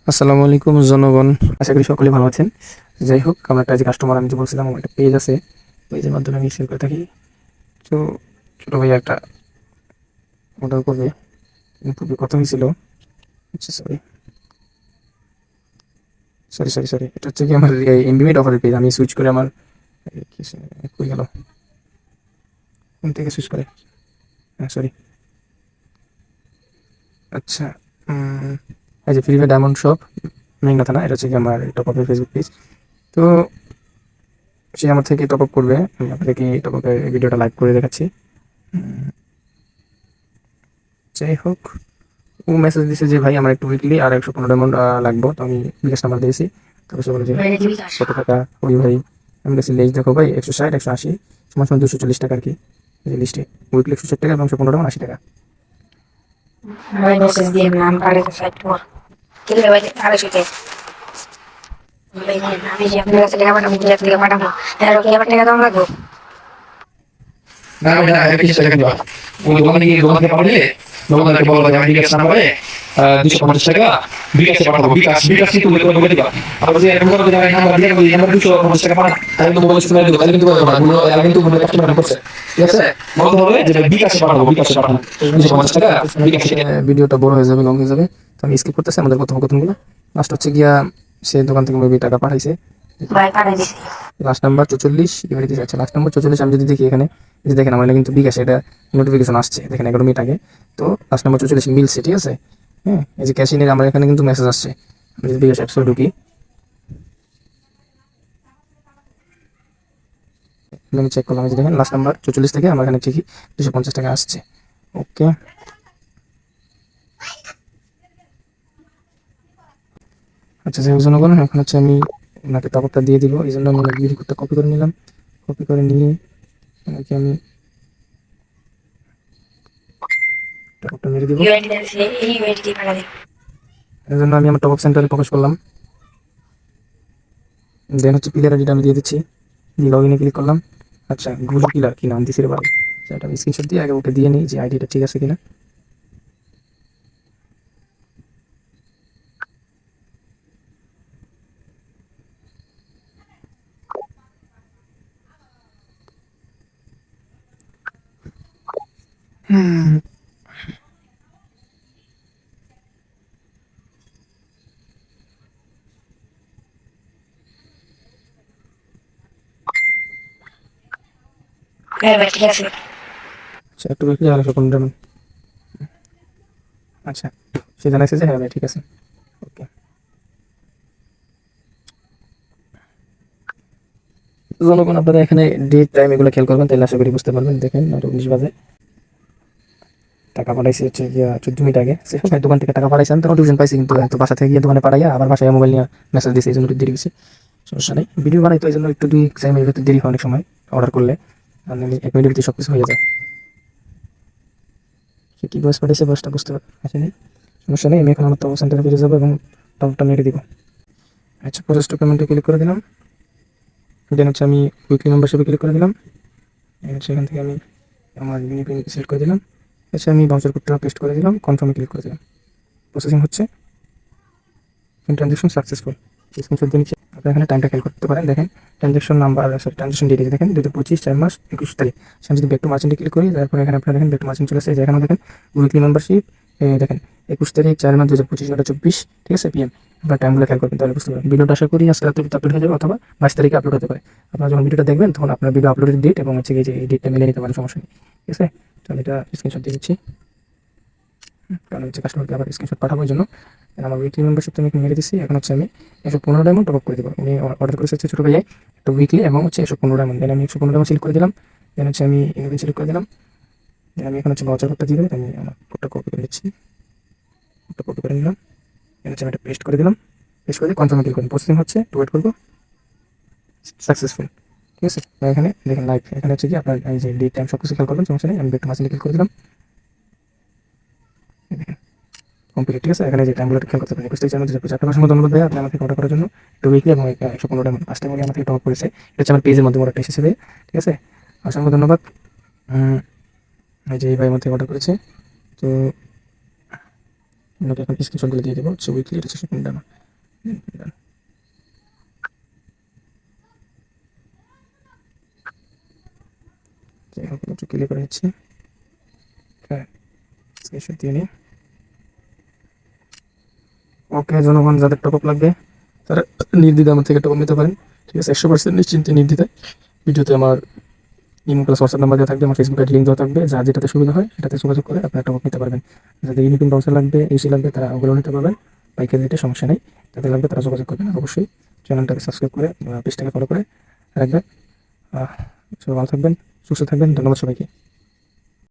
আসসালামু আলাইকুম জনগণ, আশা করি সকলে ভালো আছেন। যাই হোক, আমার একটা যে কাস্টমার, আমি যে বলছিলাম আমার একটা পেজ আছে, পেজের মাধ্যমে আমি সেল করে থাকি। তো ছোটো ভাইয়া একটা অর্ডার করবে। পূর্বে কথা হয়েছিল, আচ্ছা সরি সরি সরি সরি এটা হচ্ছে কি আমার ইনভিমেট অফারের পেজ। আমি সুইচ করে আমার কই গেল, কোন থেকে সুইচ করে, হ্যাঁ সরি, আচ্ছা এই যে ফ্রি ফায়ার ডায়মন্ড শপ মেঘনা থানা, এটা হচ্ছে কি আমার টপ আপের ফেসবুক পেজ। তো সে আমার থেকে টপ আপ করবে, আমি আপনাদেরকে টপ আপের ভিডিওটা লাইভ করে দেখাচ্ছি। যাই হোক, ও মেসেজ দিছে যে ভাই আমার একটু উইকলি আর 115 ডায়মন্ড লাগবে। তো আমি বিকাশ নাম্বার দিয়েছি। তারপর সে বলে যে কত টাকা ওই ভাই, আমি বলেছি লিস্ট দেখো ভাই, 160 180 সমান সমান 240 টাকা আর কি। এই লিস্টে উইকলি 160 টাকা এবং 115 ডায়মন্ড 80 টাকা। ভাই মেসেজ দিয়ে নাম পাঠাতে সাইট কর ঠিক আছে ভাই আরে শুতে ভাই আমি যে আপনার কাছে টাকা পাঠাবো কোথা থেকে পাঠাবো এর কি আবার টাকা দাম লাগবে না ভাই না, এটা কিসের টাকা দিবা? ওই দোকানে গিয়ে দোকান থেকে পাঠালে দোকানদারকে বলবা যে আমি বিকাশ নাম্বারে 250 টাকা বিকাশে পাঠাবো। বিকাশ কিন্তু বলে বলে দিবা। আর যে এরকম করে আমি নাম্বার দিয়ে বলি আমার 250 টাকা পাঠা, তাহলে কিন্তু মোবাইল সিস্টেমে দিব, তাহলে কিন্তু বলবো না গুলো, এরা কিন্তু মোবাইল কাস্টমার করছে। ঠিক আছে, বলতে হবে যে বিকাশে পাঠাবো, বিকাশে পাঠাবো 250 টাকা বিকাশে। ভিডিওটা বড় হয়ে যাবে, লং হয়ে যাবে, তো আমি স্কিপ করতেছি আমাদের কথোপকথনগুলো। লাস্ট হচ্ছে গিয়া সে দোকান থেকে মেবি টাকা পাঠাইছে। ভাই পাঠাই দিছি লাস্ট নাম্বার 44 এবারে দিতে যাচ্ছে, লাস্ট নাম্বার 44। আমি যদি দেখি এখানে, যদি দেখেন আমার কিন্তু বিকাশ এটা নোটিফিকেশন আসছে, দেখেন 11 মিনিট আগে। তো লাস্ট নাম্বার 44 মিলছে, ঠিক আছে। হ্যাঁ, এই যে ক্যাশ ইনের আমার এখানে কিন্তু মেসেজ আসছে। আমি যদি বিকাশ অ্যাপসে ঢুকি, আমি চেক করলাম, এই যে দেখেন লাস্ট নাম্বার 44 থেকে আমার এখানে ঠিকই 250 টাকা আসছে। ওকে, আচ্ছা যাই হোক জনগণ, এখন হচ্ছে আমি ওনাকে টপআপটা দিয়ে দিব। এই জন্য আমি ওনার বিডি কোডটা কপি করে নিলাম। কপি করে নিয়ে ওনাকে আমি টপআপটা মেরে দিব। ইউআইডি আছে এই ইউআইডি দিয়ে পাঠা দিন এই জন্য আমি আমার টপআপ সেন্টারে প্রকাশ করলাম। দেন হচ্ছে প্লেয়ার আইডিটা আমি দিয়ে দিচ্ছি, দিয়ে লগ ইনে ক্লিক করলাম। আচ্ছা গুরু কিলার কি নাম দিছি রে ভাই, সেটা আমি স্ক্রিনশট দিয়ে আগে ওকে দিয়ে নিই যে আইডিটা ঠিক আছে কিনা। হ্যাঁ ভাই ঠিক আছে আচ্ছা একটু দেখি আর এখন যেমন, আচ্ছা সে জানাইছে যে হ্যাঁ ভাই ঠিক আছে। ওকে, জনগণ আপনারা এখানে ডেট টাইম এগুলো খেয়াল করবেন, তাহলে আশা করি বুঝতে পারবেন। দেখেন 9:19 বাজে, টাকা পাঠাইছি হচ্ছে গিয়া 14 মিনিট আগে। সে ভাই দোকান থেকে টাকা পাঠাইছি, আমি তো নোটিফিকেশন পাইছি, কিন্তু তো বাসা থেকে গিয়ে দোকানে পাঠাইয়া আবার বাসায় মোবাইল নিয়ে মেসেজ দিয়েছি, এই জন্য একটু দেরি গেছে। সমস্যা নেই, ভিডিও বানাই তো এই জন্য একটু 2-1 মিনিট দেরি হয় অনেক সময় অর্ডার করলে, আর নাহলে 1 মিনিটের ভিতরে সব কিছু হয়ে যায়। সে কি বয়স পাঠিয়েছে, বয়সটা বুঝতে আসেনি, সমস্যা নেই। আমি এখন আমার টপ সেন্টারে ফিরে যাবো এবং টপটা মেরে দিব। আচ্ছা প্রসেস টু পেমেন্টে ক্লিক করে দিলাম। দেন হচ্ছে আমি উইকলি মেম্বারশিপে ক্লিক করে দিলাম। সেখান থেকে আমি আমার ইউনিপিন সিলেক্ট করে দিলাম। আচ্ছা আমি বাউচার কোডটা পেস্ট করে দিলাম, কনফার্মে ক্লিক করে দিলাম। প্রসেসিং হচ্ছে, ট্রানজ্যাকশন সাকসেসফুল, স্ক্রিনশট দিয়ে নিচ্ছে। আপনি এখানে টাইমটা খেয়াল করতে পারেন, দেখেন transaction number, sorry transaction date দেখেন 2025 4 মাস 21 তারিখ। আমি যদি ব্যাক টু মার্চেন্টে ক্লিক করি, তারপরে এখানে আপনারা দেখেন ব্যাক টু মার্চেন্ট চলে আসছে। এখানে দেখেন উইকলি মেম্বারশিপ, দেখেন 21 তারিখ 4 মাস 2025 24, ঠিক আছে পিএম। আপনার টাইমগুলো খেয়াল করবেন, তাহলে বুঝতে পারবেন। ভিডিওটা আশা করি আজকে রাতে আপলোড হয়ে যাবে, অথবা 22 তারিখে আপলোড হতে পারে। আপনারা যখন ভিডিওটা দেখবেন তখন আপনার ভিডিও আপলোডের ডেট এবং হচ্ছে এই যে এই ডেটটা মিলিয়ে নিতে পারেন, সমস্যা নেই। ঠিক আছে, তাহলে এটা স্ক্রিনশট দিয়ে দিচ্ছি, কারণ হচ্ছে কাস্টমারকে আবার স্ক্রিনশট পাঠাবো এই জন্য। আমার উইকলি মেম্বারশিপ আমি মেরে দিচ্ছি। এখন হচ্ছে আমি 115 ডায়মন্ড টপ আপ করে দেবো। উনি অর্ডার করেছে হচ্ছে ছোটো ভাইয়াই একটা উইকলি এবং হচ্ছে 115 ডায়মন্ড। দেন আমি 115 ডায়মন্ড সিলেক্ট করে দিলাম। দেন হচ্ছে আমি ইনভিন সিলেক্ট করে দিলাম। দেন আমি এখন হচ্ছে ভাউচার কোডটা দিয়ে দেবো। আমি আমার কোডটা কপি করে নিচ্ছি, কোডটা কপি করে নিলাম। দেন হচ্ছে আমি এটা পেস্ট করে দিলাম। পেস্ট করে দিয়ে কনফার্মে ক্লিক করুন। প্রসেসিং হচ্ছে, টু ওয়েট করবো, সাকসেসফুল। ঠিক আছে, এখানে দেখেন লাইভ, এখানে হচ্ছে কি আপনার এই যে ডেট টাইম সব কিছু খেয়াল করবেন, সমস্যা নেই। আমি একটু মাঝে ক্লিক করে দিলাম, কমপ্লিট। ঠিক আছে, এখানে যে টাইমগুলো খেয়াল করতে পারেন 21 তারিখ 4 মাস 2025। আপনাকে অসংখ্য ধন্যবাদ ভাইয়া, আপনি আমাকে অর্ডার করার জন্য। একটু উইকলি এবং 115 ডায়মন্ড ফার্স্ট টাইম আমার থেকে টপ আপ করেছে। এটা হচ্ছে আমার পেজের মাধ্যমে অর্ডারটা এসেছে ভাই। ঠিক আছে, অসংখ্য ধন্যবাদ। এই যে এই ভাই আমার থেকে অর্ডার করেছে। তো আপনাকে এখন স্ক্রিনশটগুলো দিয়ে দেবো, হচ্ছে উইকলি, এটা হচ্ছে ডান। একটু ক্লিক করে নিচ্ছি, হ্যাঁ স্ক্রিনশট দিয়ে নিই। ওকে, জনগণ যাদের টপ আপ লাগবে তারা নির্দ্বিধায় আমার থেকে টপ আপ নিতে পারেন, ঠিক আছে? 100% নিশ্চিন্তে নির্দ্বিধায়। ভিডিওতে আমার ইমো প্লাস হোয়াটসঅ্যাপ নাম্বার দেওয়া থাকবে, আমার ফেসবুক আইডি লিঙ্ক দেওয়া থাকবে, যা যেটাতে সুবিধা হয় সেটাতে যোগাযোগ করে আপনারা টপ আপ নিতে পারবেন। যাদের ইউনিপিন ব্রাউজার লাগবে, ইউসি লাগবে, তারা ওগুলো নিতে পারবেন পাইকারি রেটে, সমস্যা নেই। যাদের লাগবে তারা যোগাযোগ করবেন। আর অবশ্যই চ্যানেলটাকে সাবস্ক্রাইব করে পেজটাকে ফলো করে রাখবেন। সবাই ভালো থাকবেন, সুস্থ থাকবেন, ধন্যবাদ সবাইকে।